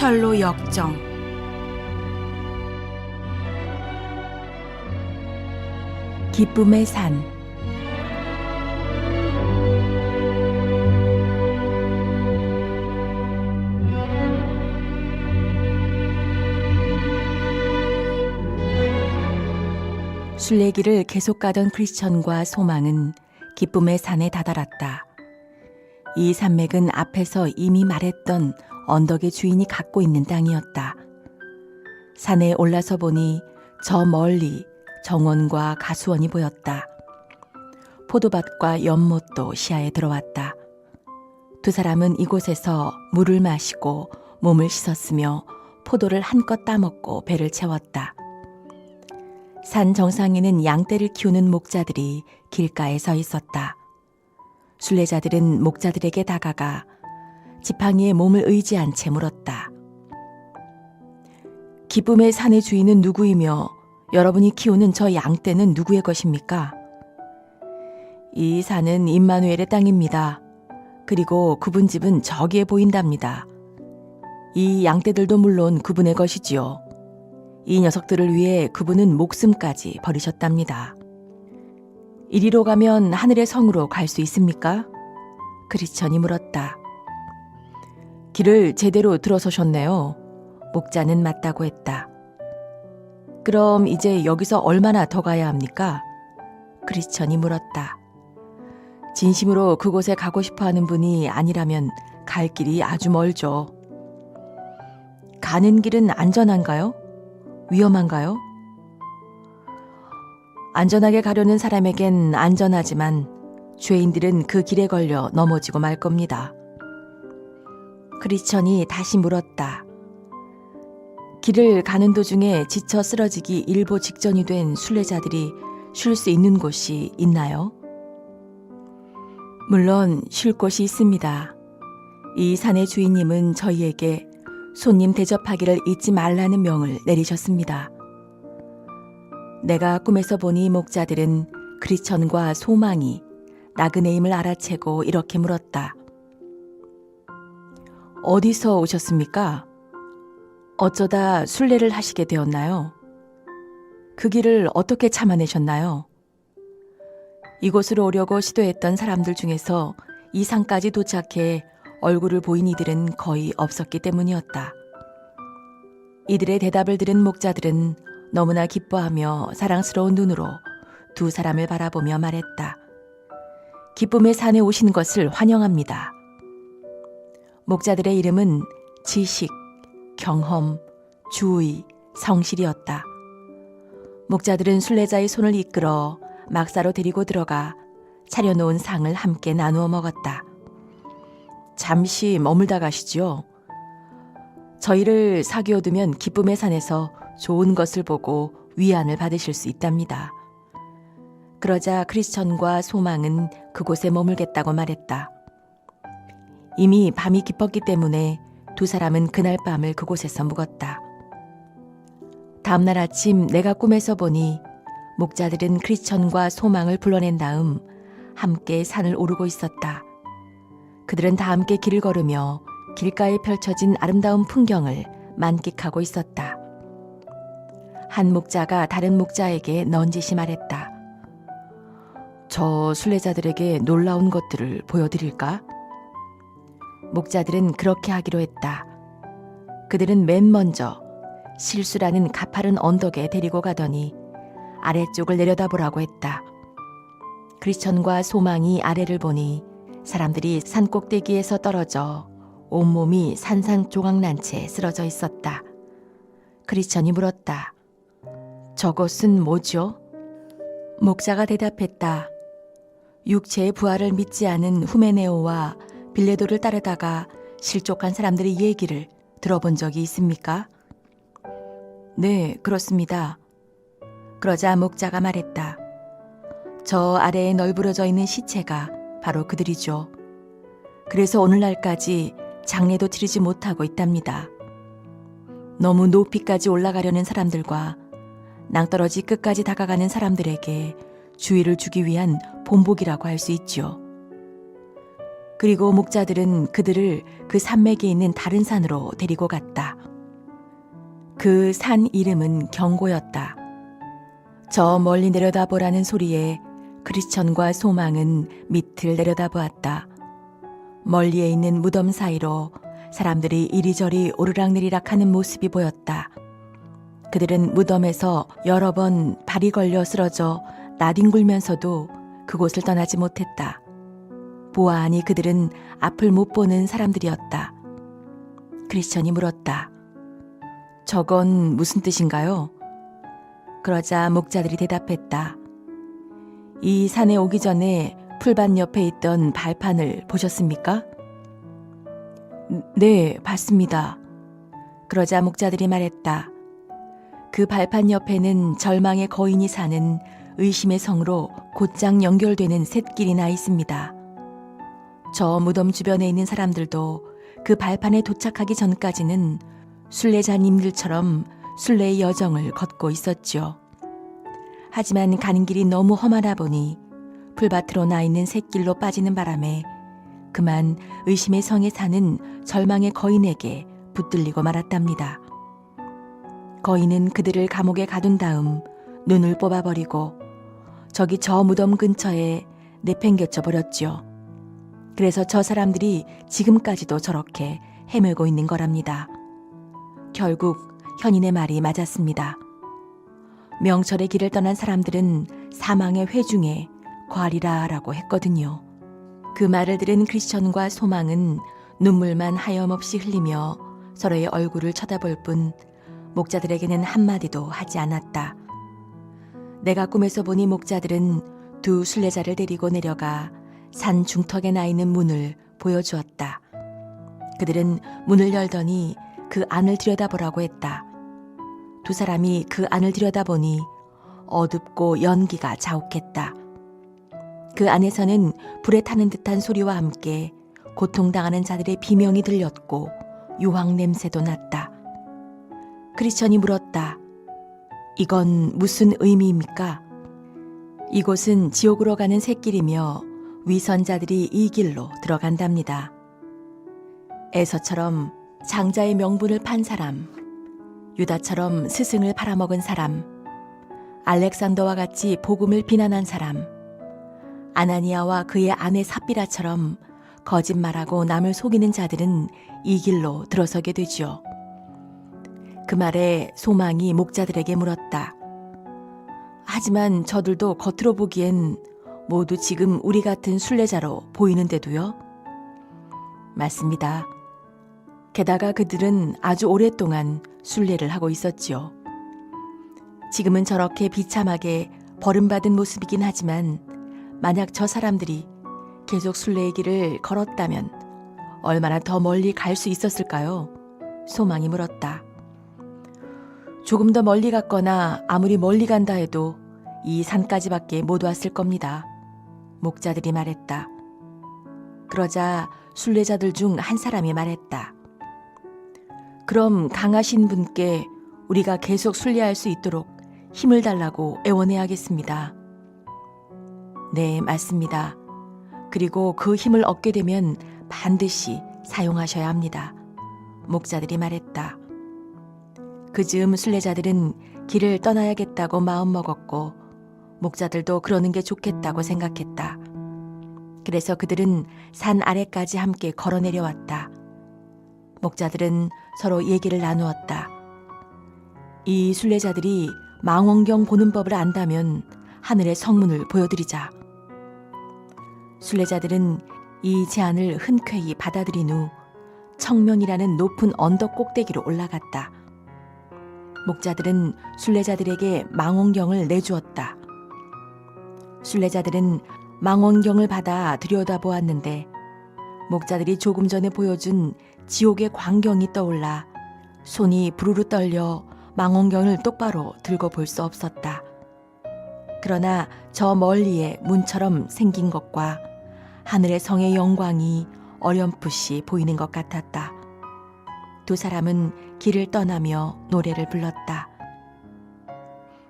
철로 역정. 기쁨의 산. 순례길을 계속 가던 크리스천과 소망은 기쁨의 산에 다다랐다. 이 산맥은 앞에서 이미 말했던 언덕의 주인이 갖고 있는 땅이었다. 산에 올라서 보니 저 멀리 정원과 가수원이 보였다. 포도밭과 연못도 시야에 들어왔다. 두 사람은 이곳에서 물을 마시고 몸을 씻었으며 포도를 한껏 따먹고 배를 채웠다. 산 정상에는 양떼를 키우는 목자들이 길가에 서 있었다. 순례자들은 목자들에게 다가가 지팡이에 몸을 의지한 채 물었다. 기쁨의 산의 주인은 누구이며 여러분이 키우는 저 양떼는 누구의 것입니까? 이 산은 임마누엘의 땅입니다. 그리고 그분 집은 저기에 보인답니다. 이 양떼들도 물론 그분의 것이지요. 이 녀석들을 위해 그분은 목숨까지 버리셨답니다. 이리로 가면 하늘의 성으로 갈 수 있습니까? 크리스천이 물었다. 길을 제대로 들어서셨네요. 목자는 맞다고 했다. 그럼 이제 여기서 얼마나 더 가야 합니까? 크리스천이 물었다. 진심으로 그곳에 가고 싶어 하는 분이 아니라면 갈 길이 아주 멀죠. 가는 길은 안전한가요? 위험한가요? 안전하게 가려는 사람에겐 안전하지만 죄인들은 그 길에 걸려 넘어지고 말 겁니다. 크리스천이 다시 물었다. 길을 가는 도중에 지쳐 쓰러지기 일보 직전이 된 순례자들이 쉴 수 있는 곳이 있나요? 물론 쉴 곳이 있습니다. 이 산의 주인님은 저희에게 손님 대접하기를 잊지 말라는 명을 내리셨습니다. 내가 꿈에서 보니 목자들은 크리스천과 소망이 나그네임을 알아채고 이렇게 물었다. 어디서 오셨습니까? 어쩌다 순례를 하시게 되었나요? 그 길을 어떻게 참아내셨나요? 이곳으로 오려고 시도했던 사람들 중에서 이 산까지 도착해 얼굴을 보인 이들은 거의 없었기 때문이었다. 이들의 대답을 들은 목자들은 너무나 기뻐하며 사랑스러운 눈으로 두 사람을 바라보며 말했다. 기쁨의 산에 오신 것을 환영합니다. 목자들의 이름은 지식, 경험, 주의, 성실이었다. 목자들은 순례자의 손을 이끌어 막사로 데리고 들어가 차려놓은 상을 함께 나누어 먹었다. 잠시 머물다 가시지요. 저희를 사귀어두면 기쁨의 산에서 좋은 것을 보고 위안을 받으실 수 있답니다. 그러자 크리스천과 소망은 그곳에 머물겠다고 말했다. 이미 밤이 깊었기 때문에 두 사람은 그날 밤을 그곳에서 묵었다. 다음날 아침 내가 꿈에서 보니 목자들은 크리스천과 소망을 불러낸 다음 함께 산을 오르고 있었다. 그들은 다 함께 길을 걸으며 길가에 펼쳐진 아름다운 풍경을 만끽하고 있었다. 한 목자가 다른 목자에게 넌지시 말했다. 저 순례자들에게 놀라운 것들을 보여드릴까? 목자들은 그렇게 하기로 했다. 그들은 맨 먼저 실수라는 가파른 언덕에 데리고 가더니 아래쪽을 내려다보라고 했다. 크리스천과 소망이 아래를 보니 사람들이 산 꼭대기에서 떨어져 온몸이 산산조각난 채 쓰러져 있었다. 크리스천이 물었다. 저것은 뭐죠? 목자가 대답했다. 육체의 부활을 믿지 않은 후메네오와 빌레도를 따르다가 실족한 사람들의 얘기를 들어본 적이 있습니까? 네, 그렇습니다. 그러자 목자가 말했다. 저 아래에 널브러져 있는 시체가 바로 그들이죠. 그래서 오늘날까지 장례도 치르지 못하고 있답니다. 너무 높이까지 올라가려는 사람들과 낭떠러지 끝까지 다가가는 사람들에게 주의를 주기 위한 본보기라고 할 수 있죠. 그리고 목자들은 그들을 그 산맥에 있는 다른 산으로 데리고 갔다. 그 산 이름은 경고였다. 저 멀리 내려다보라는 소리에 크리스천과 소망은 밑을 내려다보았다. 멀리에 있는 무덤 사이로 사람들이 이리저리 오르락내리락 하는 모습이 보였다. 그들은 무덤에서 여러 번 발이 걸려 쓰러져 나뒹굴면서도 그곳을 떠나지 못했다. 보아하니 그들은 앞을 못 보는 사람들이었다. 크리스천이 물었다. 저건 무슨 뜻인가요? 그러자 목자들이 대답했다. 이 산에 오기 전에 풀밭 옆에 있던 발판을 보셨습니까? 네, 봤습니다. 그러자 목자들이 말했다. 그 발판 옆에는 절망의 거인이 사는 의심의 성으로 곧장 연결되는 샛길이 나 있습니다. 저 무덤 주변에 있는 사람들도 그 발판에 도착하기 전까지는 순례자님들처럼 순례의 여정을 걷고 있었죠. 하지만 가는 길이 너무 험하다 보니 풀밭으로 나 있는 샛길로 빠지는 바람에 그만 의심의 성에 사는 절망의 거인에게 붙들리고 말았답니다. 거인은 그들을 감옥에 가둔 다음 눈을 뽑아버리고 저기 저 무덤 근처에 내팽개쳐 버렸죠. 그래서 저 사람들이 지금까지도 저렇게 헤매고 있는 거랍니다. 결국 현인의 말이 맞았습니다. 명철의 길을 떠난 사람들은 사망의 회중에 괄이라라고 했거든요. 그 말을 들은 크리스천과 소망은 눈물만 하염없이 흘리며 서로의 얼굴을 쳐다볼 뿐 목자들에게는 한마디도 하지 않았다. 내가 꿈에서 보니 목자들은 두 순례자를 데리고 내려가 산 중턱에 나 있는 문을 보여주었다. 그들은 문을 열더니 그 안을 들여다보라고 했다. 두 사람이 그 안을 들여다보니 어둡고 연기가 자욱했다. 그 안에서는 불에 타는 듯한 소리와 함께 고통당하는 자들의 비명이 들렸고 유황 냄새도 났다. 크리스천이 물었다. 이건 무슨 의미입니까? 이곳은 지옥으로 가는 샛길이며 위선자들이 이 길로 들어간답니다. 에서처럼 장자의 명분을 판 사람, 유다처럼 스승을 팔아먹은 사람, 알렉산더와 같이 복음을 비난한 사람, 아나니아와 그의 아내 삽비라처럼 거짓말하고 남을 속이는 자들은 이 길로 들어서게 되지요. 그 말에 소망이 목자들에게 물었다. 하지만 저들도 겉으로 보기엔 모두 지금 우리 같은 순례자로 보이는데도요? 맞습니다. 게다가 그들은 아주 오랫동안 순례를 하고 있었지요. 지금은 저렇게 비참하게 버림받은 모습이긴 하지만 만약 저 사람들이 계속 순례의 길을 걸었다면 얼마나 더 멀리 갈 수 있었을까요? 소망이 물었다. 조금 더 멀리 갔거나 아무리 멀리 간다 해도 이 산까지밖에 못 왔을 겁니다. 목자들이 말했다. 그러자 순례자들 중 한 사람이 말했다. 그럼 강하신 분께 우리가 계속 순례할 수 있도록 힘을 달라고 애원해야겠습니다. 네, 맞습니다. 그리고 그 힘을 얻게 되면 반드시 사용하셔야 합니다. 목자들이 말했다. 그 즈음 순례자들은 길을 떠나야겠다고 마음먹었고 목자들도 그러는 게 좋겠다고 생각했다. 그래서 그들은 산 아래까지 함께 걸어 내려왔다. 목자들은 서로 얘기를 나누었다. 이 순례자들이 망원경 보는 법을 안다면 하늘의 성문을 보여드리자. 순례자들은 이 제안을 흔쾌히 받아들인 후 청명이라는 높은 언덕 꼭대기로 올라갔다. 목자들은 순례자들에게 망원경을 내주었다. 순례자들은 망원경을 받아 들여다보았는데 목자들이 조금 전에 보여준 지옥의 광경이 떠올라 손이 부르르 떨려 망원경을 똑바로 들고 볼 수 없었다. 그러나 저 멀리에 문처럼 생긴 것과 하늘의 성의 영광이 어렴풋이 보이는 것 같았다. 두 사람은 길을 떠나며 노래를 불렀다.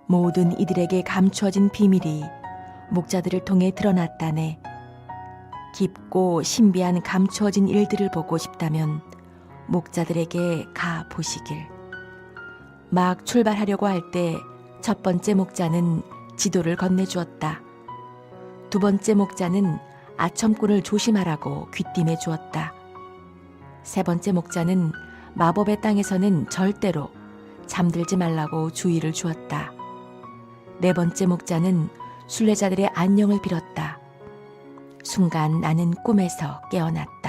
모든 이들에게 감추어진 비밀이 목자들을 통해 드러났다네. 깊고 신비한 감추어진 일들을 보고 싶다면 목자들에게 가 보시길. 막 출발하려고 할 때 첫 번째 목자는 지도를 건네주었다. 두 번째 목자는 아첨꾼을 조심하라고 귀띔해 주었다. 세 번째 목자는 마법의 땅에서는 절대로 잠들지 말라고 주의를 주었다. 네 번째 목자는 순례자들의 안녕을 빌었다. 순간 나는 꿈에서 깨어났다.